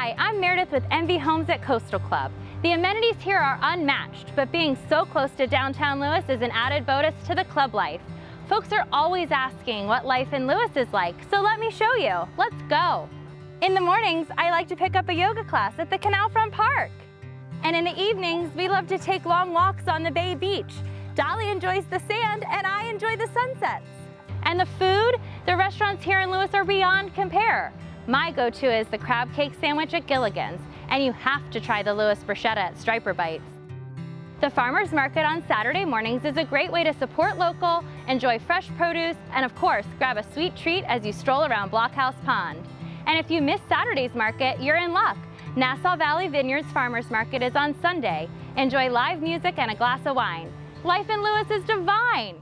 Hi, I'm Meredith with NVHomes at Coastal Club. The amenities here are unmatched, but being so close to downtown Lewes is an added bonus to the club life. Folks are always asking what life in Lewes is like, so let me show you. Let's go. In the mornings, I like to pick up a yoga class at the Canal Front Park. And in the evenings, we love to take long walks on the Bay Beach. Dolly enjoys the sand, and I enjoy the sunsets. And the food, the restaurants here in Lewes are beyond compare. My go-to is the crab cake sandwich at Gilligan's, and you have to try the Lewes bruschetta at Striper Bites. The farmers market on Saturday mornings is a great way to support local, enjoy fresh produce, and of course, grab a sweet treat as you stroll around Blockhouse Pond. And if you miss Saturday's market, you're in luck. Nassau Valley Vineyards Farmers Market is on Sunday. Enjoy live music and a glass of wine. Life in Lewes is divine.